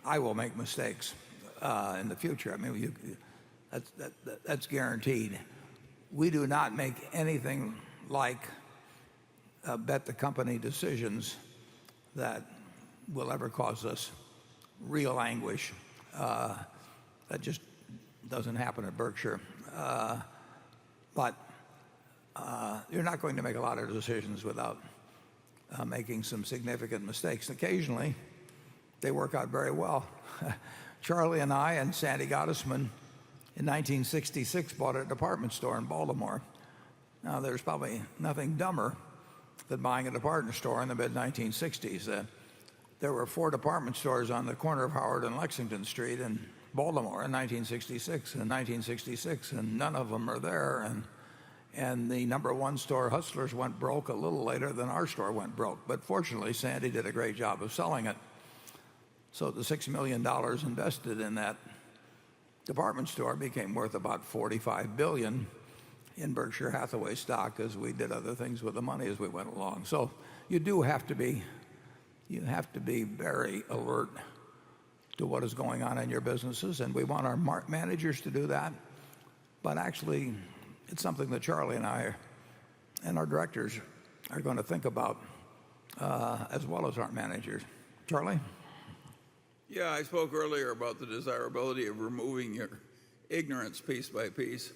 I will make mistakes in the future. I mean, that's guaranteed. We do not make anything like bet the company decisions that will ever cause us real anguish. That just doesn't happen at Berkshire. But you're not going to make a lot of decisions without making some significant mistakes. Occasionally, they work out very well. Charlie and I and Sandy Gottesman in 1966 bought a department store in Baltimore. Now, there's probably nothing dumber than buying a department store in the mid-1960s. There were 4 department stores on the corner of Howard and Lexington Street in Baltimore in 1966, and none of them are there. And the number 1 store, Hustlers, went broke a little later than our store went broke. But fortunately, Sandy did a great job of selling it. So the $6 million invested in that department store became worth about $45 billion in Berkshire Hathaway stock, as we did other things with the money as we went along. So you have to be very alert to what is going on in your businesses, and we want our managers to do that. But actually, it's something that Charlie and I and our directors are going to think about as well as our managers. Charlie? Yeah, I spoke earlier about the desirability of removing your ignorance piece by piece.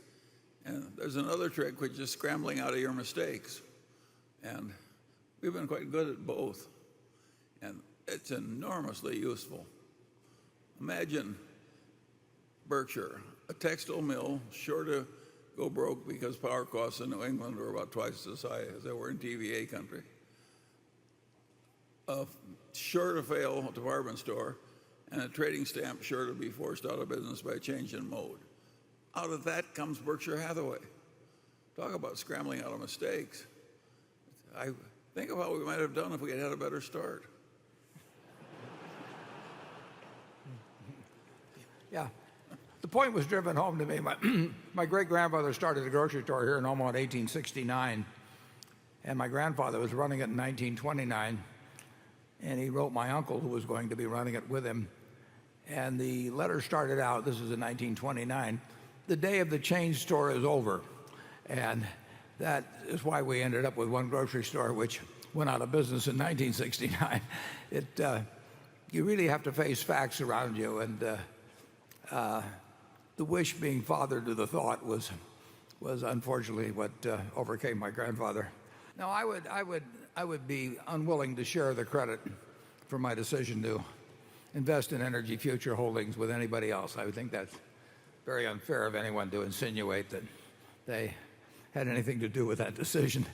And there's another trick, which is scrambling out of your mistakes. And we've been quite good at both. And it's enormously useful. Imagine Berkshire, a textile mill, sure to go broke because power costs in New England were about twice as high as they were in TVA country. A sure to fail department store, and a trading stamp sure to be forced out of business by a change in mode. Out of that comes Berkshire Hathaway. Talk about scrambling out of mistakes. I think of how we might have done if we had had a better start. Yeah. The point was driven home to me. My great-grandfather started a grocery store here in Omaha in 1869, and my grandfather was running it in 1929, and he wrote my uncle, who was going to be running it with him, and the letter started out, this was in 1929, "The day of the chain store is over." And that is why we ended up with one grocery store which went out of business in 1969. You really have to face facts around you, and the wish being father to the thought was unfortunately what overcame my grandfather. Now, I would be unwilling to share the credit for my decision to invest in Energy Future Holdings with anybody else. I would think that's very unfair of anyone to insinuate that they had anything to do with that decision.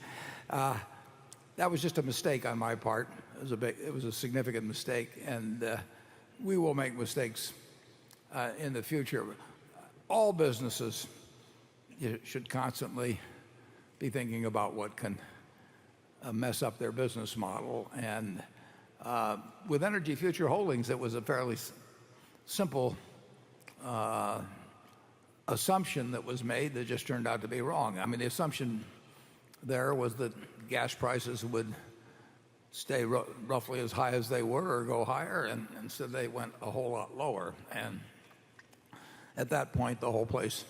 That was just a mistake on my part. It was a significant mistake, and we will make mistakes in the future. All businesses should constantly be thinking about what can mess up their business model. And with Energy Future Holdings, it was a fairly simple assumption that was made that just turned out to be wrong. I mean, the assumption there was that gas prices would stay roughly as high as they were or go higher, and so they went a whole lot lower. And at that point, the whole place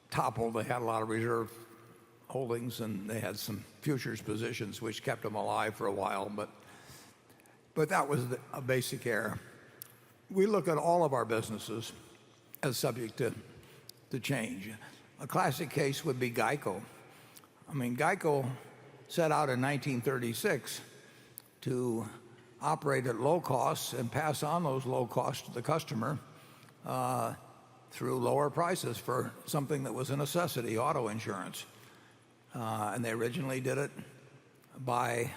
toppled. They had a lot of reserve holdings, and they had some futures positions which kept them alive for a while, but that was a basic error. We look at all of our businesses as subject to change. A classic case would be Geico. I mean, Geico set out in 1936 to operate at low costs and pass on those low costs to the customer through lower prices for something that was a necessity, auto insurance. And they originally did it by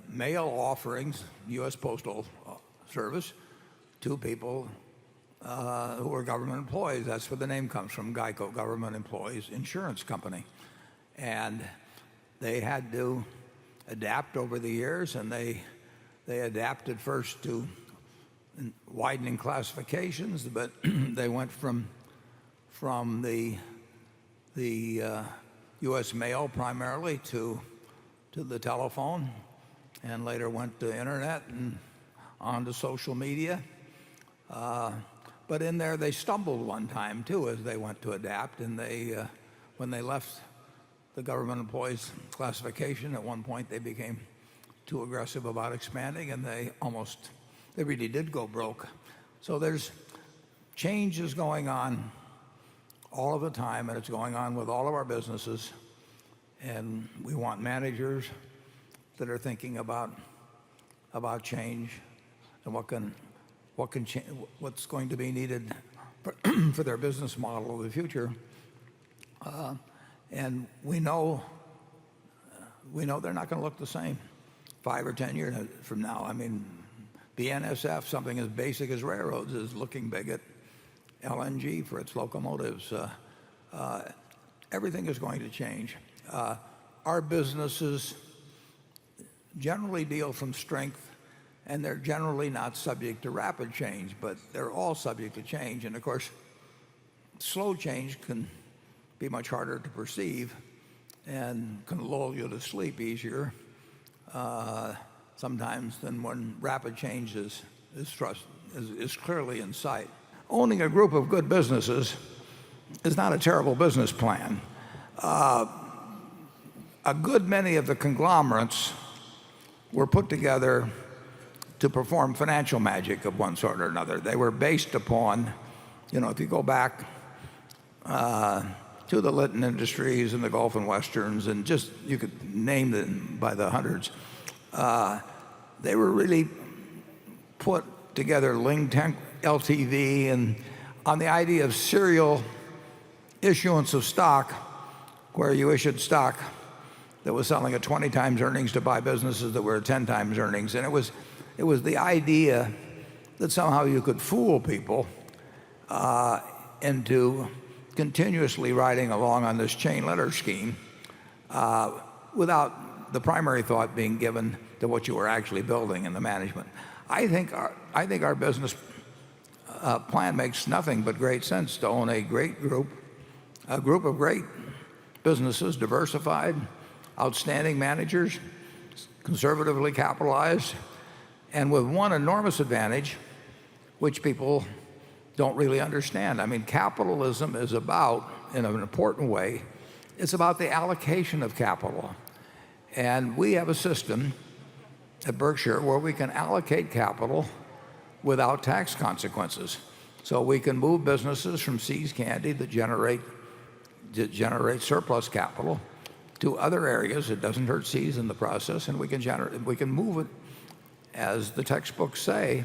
mail offerings, U.S. Postal Service, to people who were government employees. That's where the name comes from, Geico, Government Employees Insurance Company. And they had to adapt over the years, and they adapted first to widening classifications, but they went from the U.S. mail primarily to the telephone, and later went to internet and onto social media. But in there, they stumbled one time too as they went to adapt, and when they left the government employees classification, at one point they became too aggressive about expanding, and they really did go broke. So there's changes going on all of the time, and it's going on with all of our businesses. And we want managers that are thinking about change and what's going to be needed for their business model of the future. And we know they're not going to look the same 5 or 10 years from now. I mean, BNSF, something as basic as railroads, is looking big at LNG for its locomotives. Everything is going to change. Our businesses generally deal from strength, and they're generally not subject to rapid change, but they're all subject to change. And of course, slow change can be much harder to perceive and can lull you to sleep easier sometimes than when rapid change is clearly in sight. Owning a group of good businesses is not a terrible business plan. A good many of the conglomerates were put together to perform financial magic of one sort or another. They were based upon, if you go back to the Litton Industries and the Gulf and Westerns, and just you could name them by the hundreds. They were really put together, Ling Teng LTV, and on the idea of serial issuance of stock, where you issued stock that was selling at 20 times earnings to buy businesses that were at 10 times earnings. And it was the idea that somehow you could fool people into continuously riding along on this chain letter scheme without the primary thought being given to what you were actually building in the management. I think our business plan makes nothing but great sense to own a group of great businesses, diversified, outstanding managers, conservatively capitalized, and with one enormous advantage, which people don't really understand. I mean, capitalism is about, in an important way, it's about the allocation of capital. And we have a system at Berkshire where we can allocate capital without tax consequences. So we can move businesses from See's Candy that generate surplus capital to other areas. It doesn't hurt See's in the process, and we can move it, as the textbooks say,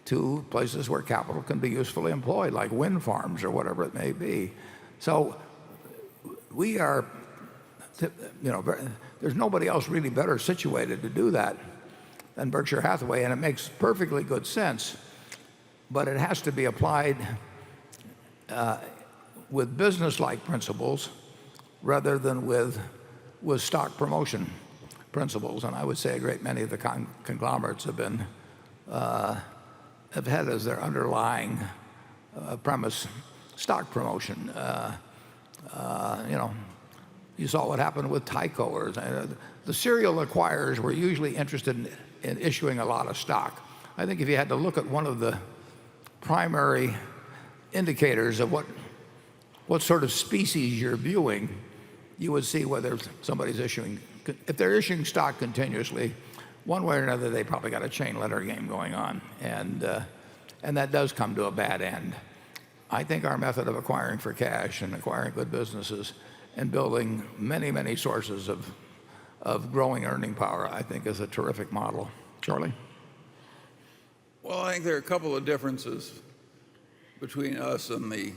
to places where capital can be usefully employed, like wind farms or whatever it may be. So we are, there's nobody else really better situated to do that than Berkshire Hathaway, and it makes perfectly good sense, but it has to be applied with business-like principles rather than with stock promotion principles. And I would say a great many of the conglomerates have had as their underlying premise stock promotion. You saw what happened with Tyco. Or the serial acquirers were usually interested in issuing a lot of stock. I think if you had to look at one of the primary indicators of what sort of species you're viewing, you would see whether somebody's issuing. If they're issuing stock continuously, one way or another, they probably got a chain letter game going on, and that does come to a bad end. I think our method of acquiring for cash and acquiring good businesses and building many, many sources of growing earning power, I think, is a terrific model. Charlie? Well, I think there are a couple of differences between us and the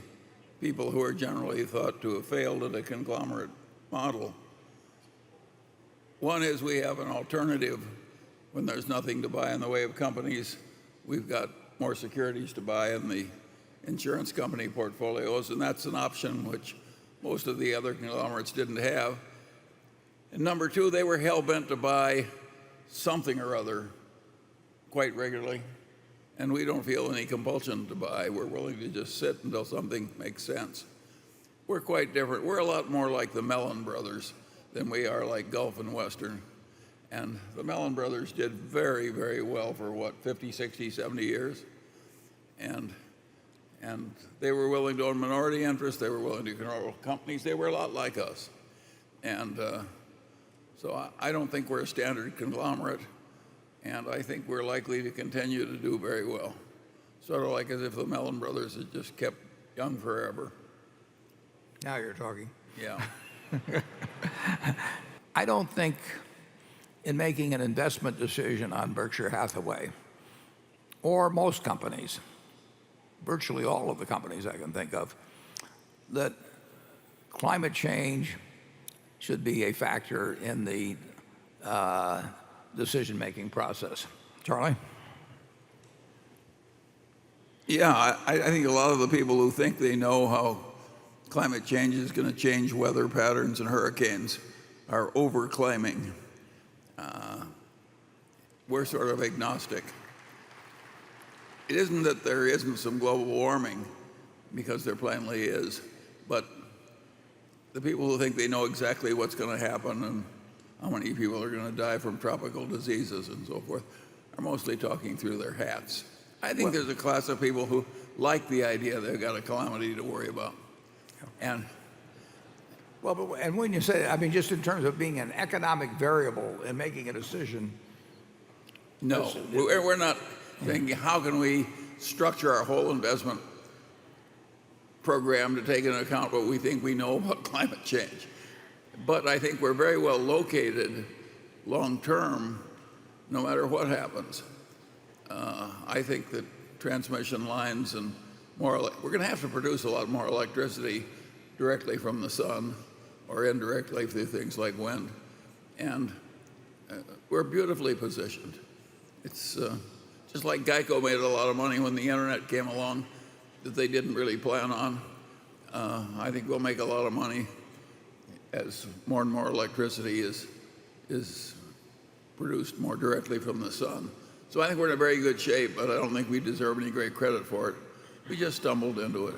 people who are generally thought to have failed at a conglomerate model. One is we have an alternative when there's nothing to buy in the way of companies. We've got more securities to buy in the insurance company portfolios, and that's an option which most of the other conglomerates didn't have. And number two, they were hell-bent to buy something or other quite regularly, and we don't feel any compulsion to buy. We're willing to just sit until something makes sense. We're quite different. We're a lot more like the Mellon brothers than we are like Gulf and Western. And the Mellon brothers did very, very well for what, 50, 60, 70 years? And they were willing to own minority interests. They were willing to control companies. They were a lot like us. And so I don't think we're a standard conglomerate. And I think we're likely to continue to do very well. Sort of like as if the Mellon brothers had just kept young forever. Now you're talking. Yeah. I don't think in making an investment decision on Berkshire Hathaway or most companies, virtually all of the companies I can think of, that climate change should be a factor in the decision-making process. Charlie? Yeah, I think a lot of the people who think they know how climate change is going to change weather patterns and hurricanes are overclaiming. We're sort of agnostic. It isn't that there isn't some global warming, because there plainly is, but the people who think they know exactly what's going to happen and how many people are going to die from tropical diseases and so forth are mostly talking through their hats. I think there's a class of people who like the idea they've got a calamity to worry about. And And when you say, I mean, just in terms of being an economic variable in making a decision. no, we're not thinking, how can we structure our whole investment program to take into account what we think we know about climate change? But I think we're very well located long term, no matter what happens. I think that transmission lines and we're going to have to produce a lot more electricity directly from the sun or indirectly through things like wind. And we're beautifully positioned. It's just like Geico made a lot of money when the internet came along that they didn't really plan on. I think we'll make a lot of money as more and more electricity is produced more directly from the sun. So I think we're in a very good shape, but I don't think we deserve any great credit for it. We just stumbled into it.